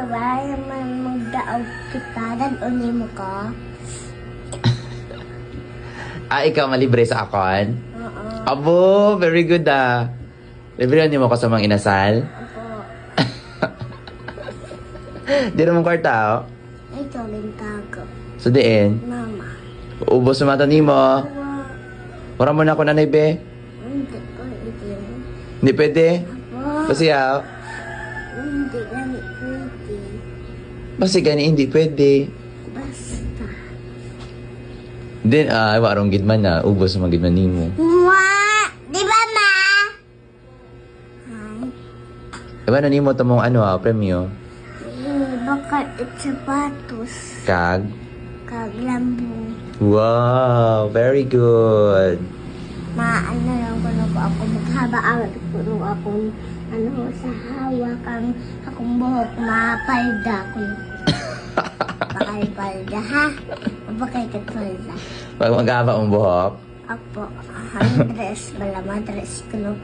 Bye, magdaog kita. Daduni mo ka. Ikaw malibre sa akon? Oo. Abo, very good Libre niyo mo ko sa mga inasal? Opo. Di naman kwarta, Ito rin tago. So, diin. Mama. Ubos sa mata ni mo. Awa. Wala mo na ako nanay, be. Hindi ko ito. Hindi pwede. Apo. Kasi Hindi gani pwede. Basi gani, hindi pwede. Basta. Then, warong gidman na. Ubos sa mga gidman ni mo. Di ba, ma? Hi. Diba na ni mo tamong premyo? Baka sapatos. Kag? Kaglambong. Wow, very good. Maano lang ko na ako maghaba-awat ko nung akong sa hawak ang akong buhok mapalda ko. Pakay-palda ha? Bakay katpalda. Pag mag-aba ang buhok, Apo, ang dress, bala madress ko nung